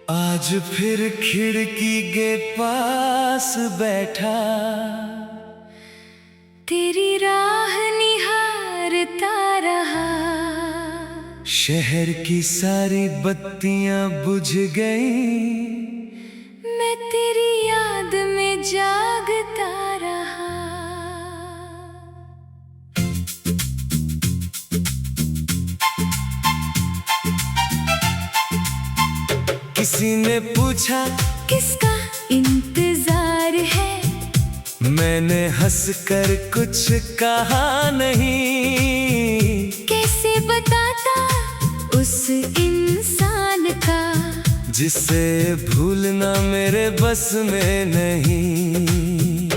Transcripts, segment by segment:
आज फिर खिड़की के पास बैठा, तेरी राह निहारता रहा। शहर की सारी बत्तियां बुझ गई, मैं तेरी याद में जागता रहा। किसी ने पूछा किसका इंतजार है, मैंने हंसकर कुछ कहा नहीं। कैसे बताता उस इंसान का, जिसे भूलना मेरे बस में नहीं।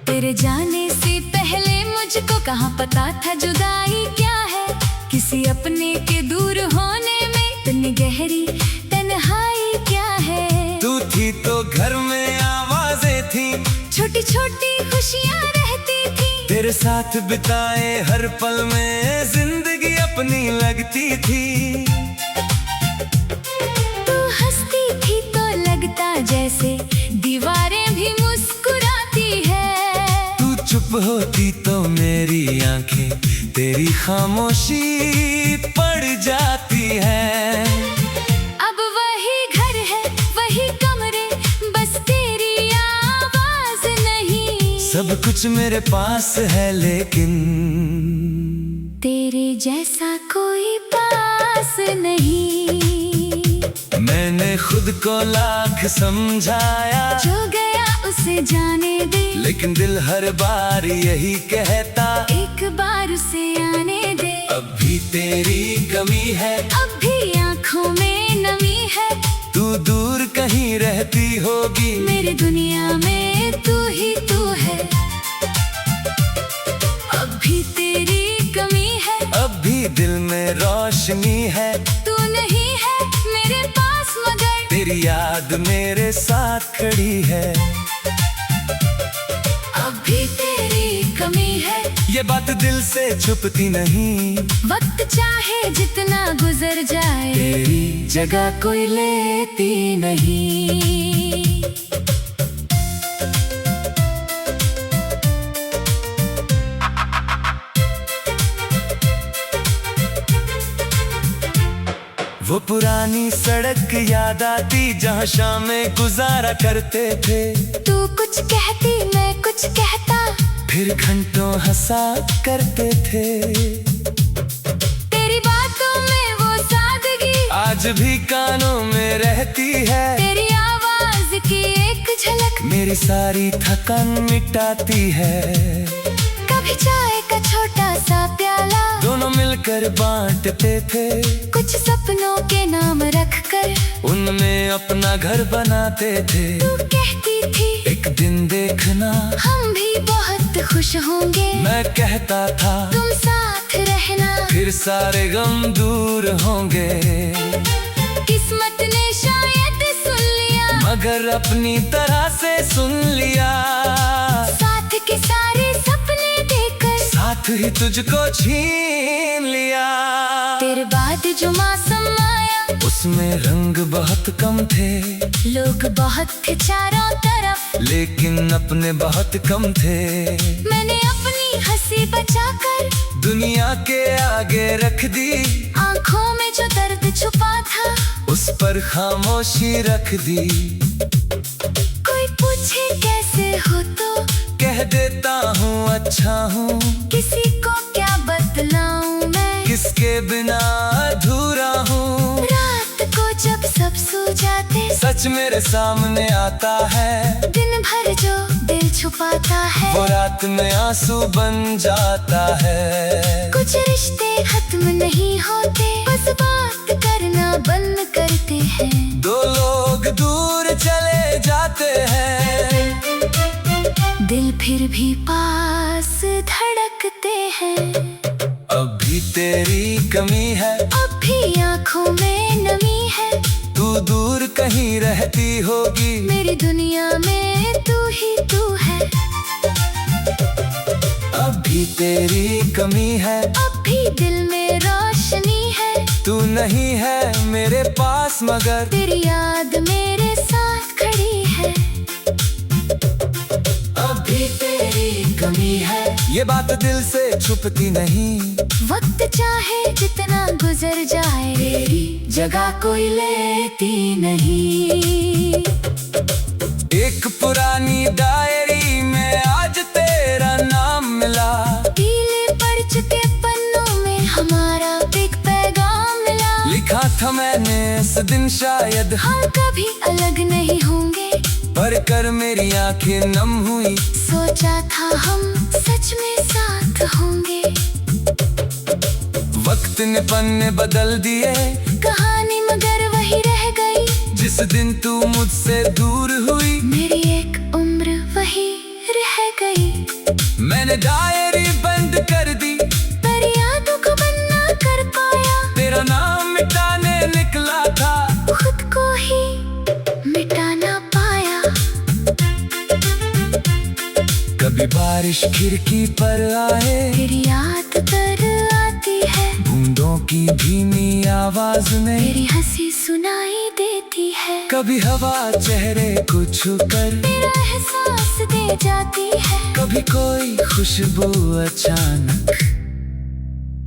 तेरे जाने से पहले मुझको कहाँ पता था जुदाई क्या है। किसी अपने के दूर होने में इतनी गहरी तन्हाई क्या है। तू थी तो घर में आवाजें थी, छोटी छोटी खुशियाँ रहती थी। तेरे साथ बिताए हर पल में जिंदगी अपनी लगती थी। तू हंसती थी तो लगता जैसे दीवारें भी मुस्कुराती है। तू चुप होती तो मेरी आंखें तेरी खामोशी पड़ जाती है। अब वही घर है वही कमरे, बस तेरी आवाज नहीं। सब कुछ मेरे पास है लेकिन तेरे जैसा कोई पास नहीं। मैंने खुद को लाख समझाया, जो गया उसे जाने दे। लेकिन दिल हर बार यही कहता, एक बार उसे आने दे। अब भी तेरी कमी है, अब भी आँखों में नमी है। तू दूर कहीं रहती होगी, मेरी दुनिया में तू ही तू है। अब भी तेरी कमी है, अब भी दिल में रोशनी है। तू नहीं है मेरे पास मगर तेरी याद मेरे साथ खड़ी है। अब भी तेरी कमी है, ये बात दिल से छुपती नहीं। वक्त चाहे जितना गुजर जाए, तेरी जगह कोई लेती नहीं। वो पुरानी सड़क याद आती जहाँ शामें गुजारा करते थे। तू कुछ कहती मैं कुछ कहता, फिर घंटों हंसा करते थे। तेरी बातों में वो सादगी आज भी कानों में रहती है। तेरी आवाज की एक झलक मेरी सारी थकान मिटाती है। कभी चाय का छोटा सा प्याला दोनों मिलकर बांटते थे। कुछ सपनों के नाम रखकर उनमें अपना घर बनाते थे। तू कहती थी एक दिन देखना हम भी बहुत खुश होंगे। मैं कहता था तुम साथ रहना, फिर सारे गम दूर होंगे। किस्मत ने शायद सुन लिया, मगर अपनी तरह से सुन लिया। साथ के सारे सपने देकर साथ ही तुझको छीन लिया। तेरे बाद जो मौसम आया, उसमें रंग बहुत कम थे। लोग बहुत थे चारों तरफ, लेकिन अपने बहुत कम थे। मैंने अपनी हंसी बचाकर दुनिया के आगे रख दी। आंखों में जो दर्द छुपा था, उस पर खामोशी रख दी। कोई पूछे कैसे हो तो कह देता हूँ अच्छा हूँ। किसी को क्या बतलाऊं मैं, किसके बिना अधूरा हूँ। रात को जब सब सो जाते, सच मेरे सामने आता है। दिन भर जो दिल छुपाता है, वो रात में आंसू बन जाता है। कुछ रिश्ते खत्म नहीं होते, बस बात करना बंद करते हैं। दो लोग दूर चले जाते हैं, दिल फिर भी पास धड़कते हैं। अब भी तेरी कमी है, अब भी आँखों में नमी है। तू दूर कहीं रहती होगी, मेरी दुनिया में तू ही तू है। तेरी कमी है, अब भी दिल में रोशनी है। तू नहीं है मेरे पास मगर तेरी याद मेरे साथ खड़ी है। अब भी तेरी कमी है, ये बात दिल से छुपती नहीं। वक्त चाहे जितना गुजर जाए, तेरी जगह कोई लेती नहीं। एक पुरानी डायरी में आज तेरा नाम मिला, पीले पड़ चुके पन्नों में हमारा एक पैगाम मिला। लिखा था मैंने इस दिन शायद हम कभी अलग नहीं होंगे, पर कर मेरी आंखें नम हुई। सोचा था हम सच में साथ होंगे। वक्त ने पन्ने बदल दिए, कहानी मगर वही रह गई। जिस दिन तू मुझसे दूर हुई, मेरी एक उम्र वही रह गई। मैंने डायरी बंद कर दी, पर यादों को बंद ना कर पाया। तेरा नाम मिटाने निकला था, खुद को ही मिटा ना पाया। कभी बारिश खिड़की पर आए, फिर याद कर आती है। बूंदों की धीमी आवाज में मेरी हंसी सुनाई देती है। कभी हवा चेहरे को छूकर मेरा एहसास दे जाती है। कभी कोई खुशबू अचानक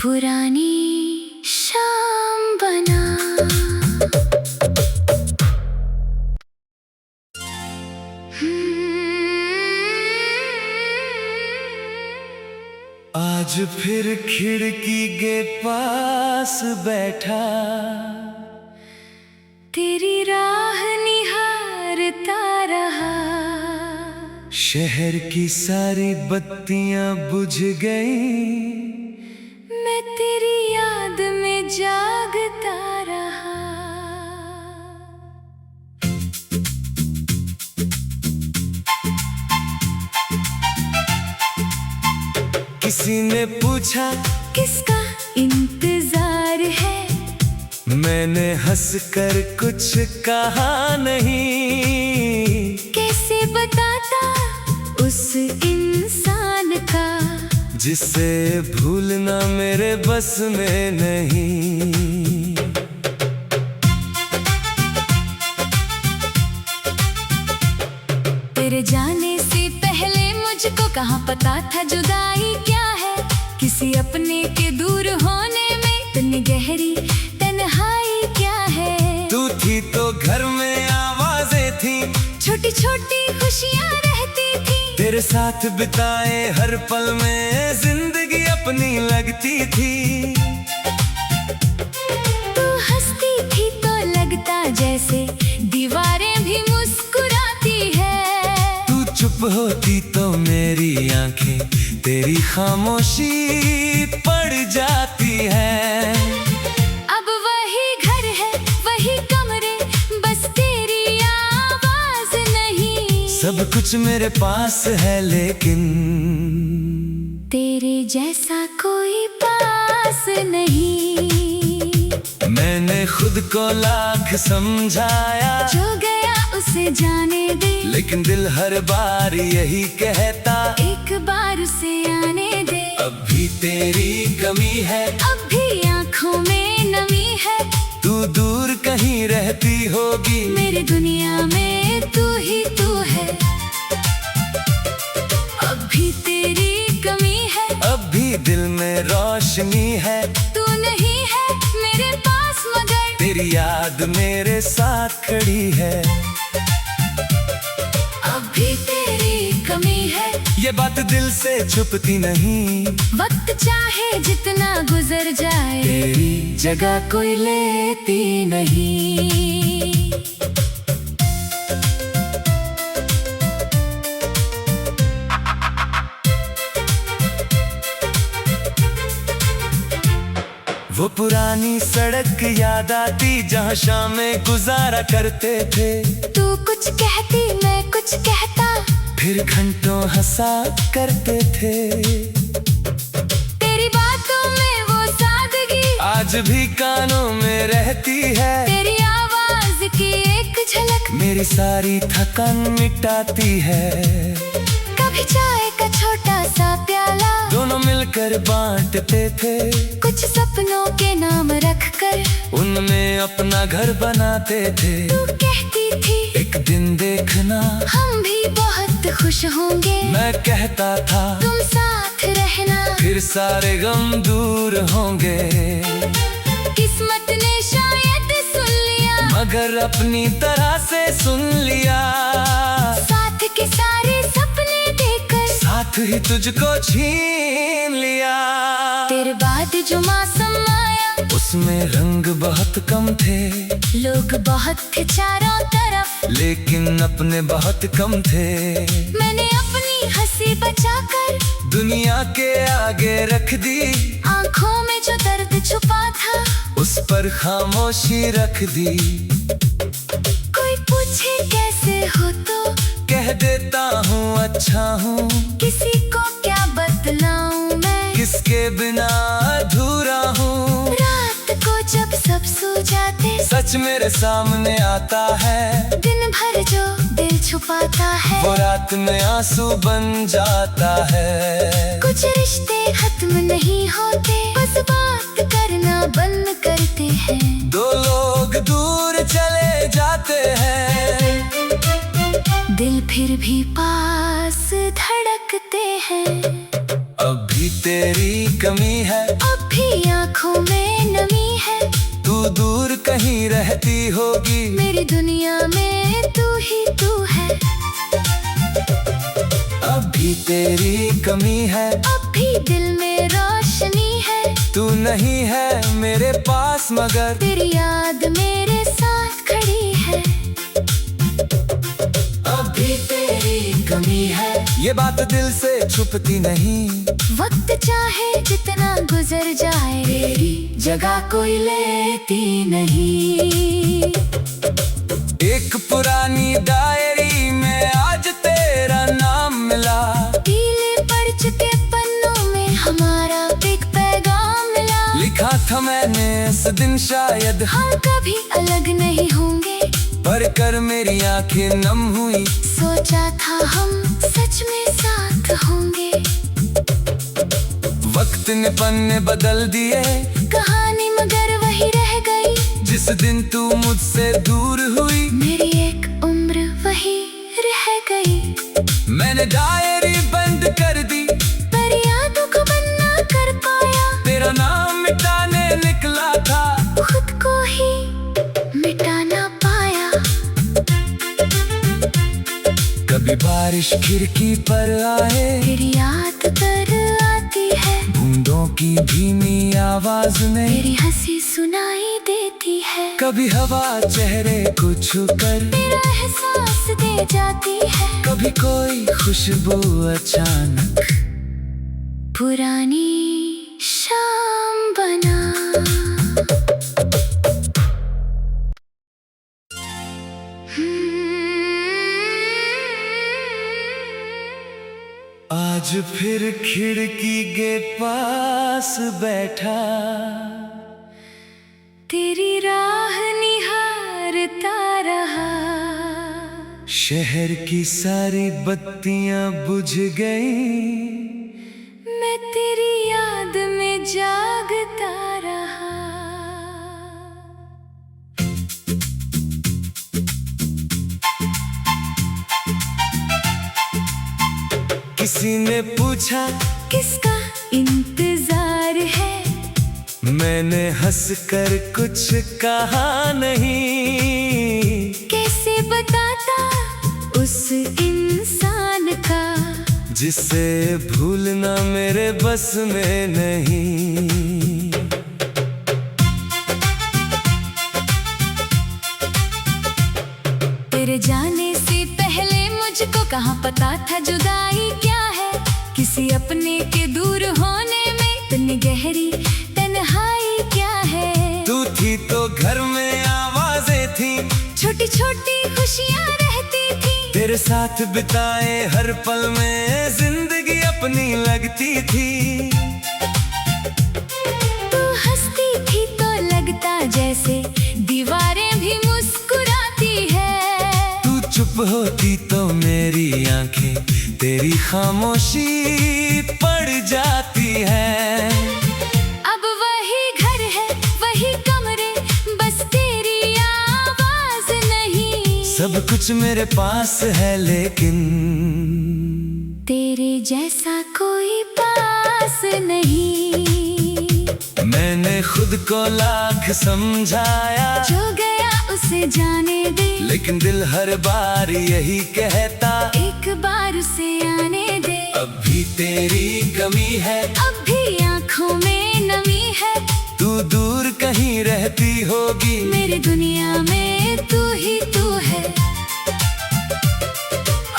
पुरानी शाम बना। आज फिर खिड़की के पास बैठा, तेरी राह निहारता रहा। शहर की सारी बत्तियां बुझ गई, मैं तेरी याद में जागता रहा। किसी ने पूछा किसका इंतजार है, मैंने हंसकर कुछ कहा नहीं। कैसे बताता उस इंसान का, जिसे भूलना मेरे बस में नहीं। तेरे जाने से पहले मुझको कहाँ पता था जुदाई क्या है। किसी अपने के दूर होने में इतनी गहरी तन्हाई क्या है। तू थी तो घर में आवाजें थी, छोटी छोटी खुशियाँ रहती थी। तेरे साथ बिताए हर पल में जिंदगी अपनी लगती थी। तू हंसती थी तो लगता जैसे दीवारें भी मुस्कुराती है। तू चुप होती तो मेरी आंखें तेरी खामोशी पड़ जाती है। अब वही घर है वही कमरे, बस तेरी आवाज नहीं। सब कुछ मेरे पास है लेकिन तेरे जैसा कोई पास नहीं। मैंने खुद को लाख समझाया, जो गया उसे जाने दे। लेकिन दिल हर बार यही कहता, एक बार उसे आने दे। अब भी तेरी कमी है, अब भी आँखों में नमी है। तू दूर कहीं रहती होगी, मेरी दुनिया में तू ही तू है। अब भी तेरी कमी है, अब भी दिल में रोशनी है। तू नहीं है मेरे पास मगर तेरी याद मेरे साथ खड़ी है। अब भी तेरी कमी है, ये बात दिल से छुपती नहीं। वक्त चाहे जितना गुजर जाए, तेरी जगह कोई लेती नहीं। वो पुरानी सड़क याद आती जहाँ शामें गुजारा करते थे। तू कुछ कहती मैं कुछ कहता, फिर घंटों हंसा करते थे। तेरी बातों में वो सादगी आज भी कानों में रहती है। तेरी आवाज की एक झलक मेरी सारी थकान मिटाती है। कभी चाय का छोटा सा प्याला, दोनों मिलकर कर बांटते थे। कुछ सपनों के नाम रखकर उनमें अपना घर बनाते थे। तू कहती थी एक दिन देखना हम भी बहुत खुश होंगे। मैं कहता था तुम साथ रहना फिर सारे गम दूर होंगे। किस्मत ने शायद सुन लिया मगर अपनी तरह से सुन लिया। साथ के सारे सपने देकर साथ ही तुझको छीन लिया। तेरे बाद जो मौसम आया उसमें रंग बहुत कम थे। लोग बहुत थे चारों तरफ लेकिन अपने बहुत कम थे। मैंने अपनी हंसी बचाकर दुनिया के आगे रख दी। आंखों में जो दर्द छुपा था उस पर खामोशी रख दी। कोई पूछे कैसे हो तो कह देता हूँ अच्छा हूँ। किसी को क्या बतलाऊं मैं किसके बिना अधूरा हूँ। रात को जब सब सो जाते सच मेरे सामने आता है। दिन भर जो दिल छुपाता है वो रात में आंसू बन जाता है। कुछ रिश्ते खत्म नहीं होते बस बात करना बंद करते हैं। दो लोग दूर चले जाते हैं दिल फिर भी पास धड़कते हैं। अब भी तेरी कमी है अब भी आंखों में नमी है। तू दूर कहीं रहती होगी मेरी दुनिया में तू ही तू है। अब भी तेरी कमी है अब भी दिल में रोशनी है। तू नहीं है मेरे पास मगर तेरी याद मेरे साथ खड़ी है। अब भी तेरी कमी है ये बात दिल से छुपती नहीं। वक्त चाहे जितना गुजर जाए तेरी जगह कोई लेती नहीं। एक पुरानी डायरी में आज तेरा नाम मिला। पीले पड़ चुके पन्नों में हमारा एक पैगाम मिला। लिखा था मैंने इस दिन शायद हम कभी अलग नहीं होंगे पर कर मेरी आंखें नम हुई। सोचा था हम सच में साथ होंगे। वक्त ने पन्ने बदल दिए कहानी मगर वही रह गई। जिस दिन तू मुझसे दूर हुई मेरी एक उम्र वही रह गई। मैंने डायरी बंद कर दी पर यादों को बंद ना कर पाया। तेरा नाम मिटाने निकला था खुद को ही मिटा ना पाया। कभी बारिश खिड़की पर आए फिर याद कर आती है। बूंदों की धीमी आवाज में मेरी हंसी सुनाई देती है। कभी हवा चेहरे को छूकर मेरा एहसास दे जाती है। कभी कोई खुशबू अचानक पुरानी शाम बना। आज फिर खिड़की के पास बैठा तेरी राह निहारता रहा। शहर की सारी बत्तियां बुझ गई। मैं तेरी याद में जागता रहा। किसी ने पूछा किसका इंतजार है। मैंने हंसकर कुछ कहा नहीं। कैसे बताता उस इंसान का जिसे भूलना मेरे बस में नहीं। तेरे जाने से पहले मुझको कहाँ पता था जुदाई क्या है। किसी अपने के दूर होने में इतनी गहरी तन्हाई क्या है। तू थी तो घर में आवाजें थी छोटी छोटी खुशियाँ रहती थी। तेरे साथ बिताए हर पल में जिंदगी अपनी लगती थी। तू हंसती थी तो लगता जैसे दीवारें भी मुस्कुराती है। तू चुप होती तो मेरी आंखें तेरी खामोशी पड़ जाती है। सब कुछ मेरे पास है लेकिन तेरे जैसा कोई पास नहीं। मैंने खुद को लाख समझाया, जो गया उसे जाने दे, लेकिन दिल हर बार यही कहता, एक बार उसे आने दे। अब भी तेरी कमी है, अब भी आँखों में नमी है, तू दूर कहीं रहती होगी, मेरी दुनिया में तू ही तू है।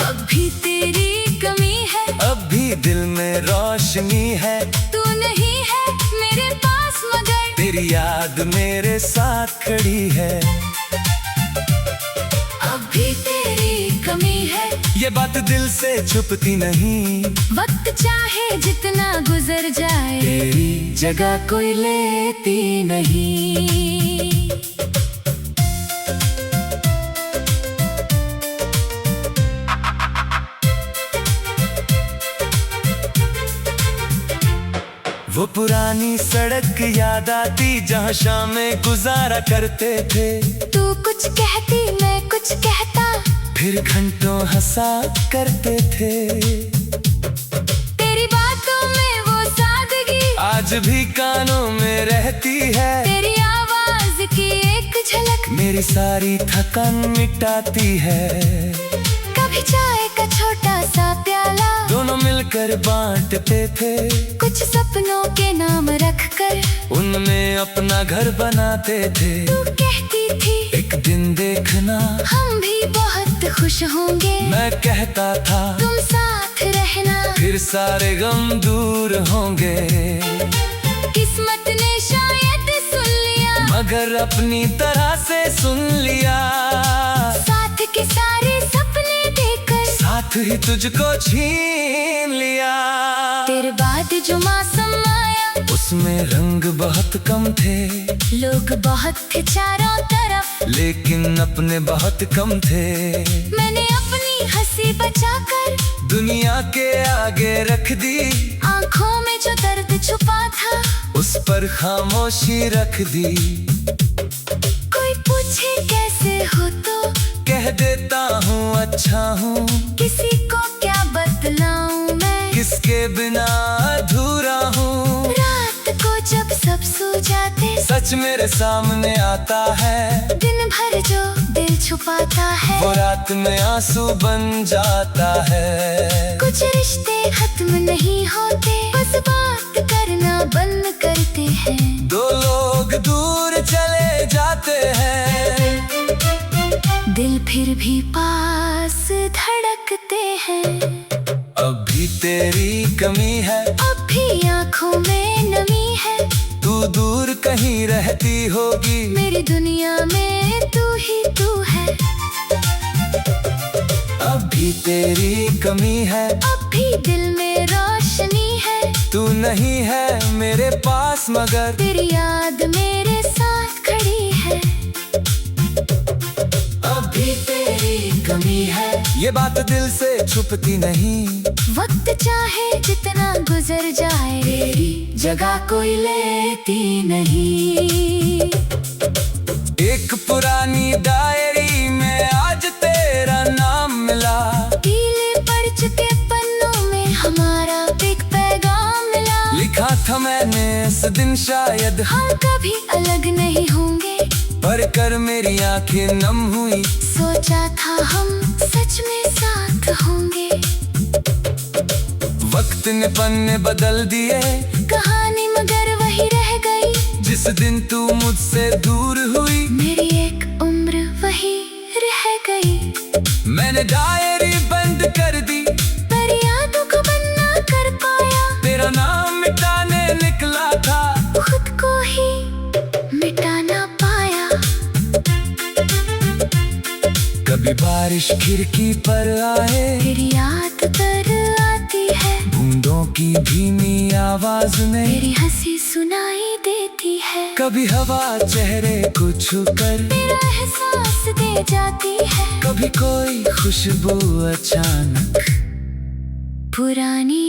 अब भी तेरी कमी है, अब भी दिल में रोशनी है, तू नहीं है मेरे पास मगर तेरी याद मेरे साथ खड़ी है। अब भी तेरी कमी है, ये बात दिल से छुपती नहीं, वक्त चाहे जितना गुजर जाए, तेरी जगह कोई लेती नहीं। वो पुरानी सड़क याद आती जहाँ शामें गुजारा करते थे, तू कुछ कहती मैं कुछ कहता, फिर घंटों हंसा करते थे। तेरी बातों में वो सादगी आज भी कानों में रहती है, तेरी आवाज की एक झलक मेरी सारी थकान मिटाती है। कभी चाय का छोटा सा प्याला दोनों मिलकर बांटते थे, कुछ सपनों के नाम रखकर उनमें अपना घर बनाते थे। तू कहती थी एक दिन देखना हम भी बहुत खुश होंगे, मैं कहता था तुम साथ रहना, फिर सारे गम दूर होंगे। किस्मत ने शायद सुन लिया, मगर अपनी तरह से सुन लिया, साथ के सारे सपने देकर साथ ही तुझको छीन लिया। तेरे बाद जो मौसम आया, उसमें रंग बहुत कम थे, लोग बहुत थे चारों तरफ, लेकिन अपने बहुत कम थे। मैंने अपनी हंसी बचाकर दुनिया के आगे रख दी, आंखों में जो दर्द छुपा था उस पर खामोशी रख दी। कोई पूछे कैसे हो तो कह देता हूँ अच्छा हूँ, किसी को क्या बतलाऊं मैं, किसके बिना अधूरा हूँ। रात को जब सब सो जाते, सच मेरे सामने आता है, दिन भर जो दिल छुपाता है, वो रात में आंसू बन जाता है। कुछ रिश्ते खत्म नहीं होते, बस बात करना बंद करते हैं, दो लोग दूर चले जाते हैं, दिल फिर भी पास धड़कते हैं। अब भी तेरी कमी है, अब भी आँखों में नमी है, तू दूर कहीं रहती होगी, मेरी दुनिया में तू ही तू है। अब भी तेरी कमी है, अब भी दिल में रोशनी है, तू नहीं है मेरे पास मगर तेरी याद मेरे साथ खड़ी है। अब भी तेरी कमी है, ये बात दिल से छुपती नहीं, वक्त चाहे जितना गुजर जाए, तेरी जगह कोई लेती नहीं। एक पुरानी डायरी में आज तेरा नाम मिला, पीले पड़ चुके पन्नों में हमारा एक पैगाम मिला, लिखा था मैंने इस दिन शायद हम कभी अलग नहीं होंगे, पर कर मेरी आंखें नम हुई, सोचा था हम सच में साथ होंगे। वक्त ने पन्ने बदल दिए, कहानी मगर वही रह गई, जिस दिन तू मुझसे दूर हुई, मेरी एक उम्र वही रह गई। मैंने डायरी बंद कर दी, पर यादों को बंद ना कर पाया, तेरा नाम मिटाने निकला था, खुद को ही मिटा ना पाया। कभी बारिश खिड़की पर आए, फिर याद तर आती है, बूंदों की धीमी आवाज में मेरी हंसी सुनाई देती है, कभी हवा चेहरे को छूकर मेरा एहसास दे जाती है, कभी कोई खुशबू अचानक पुरानी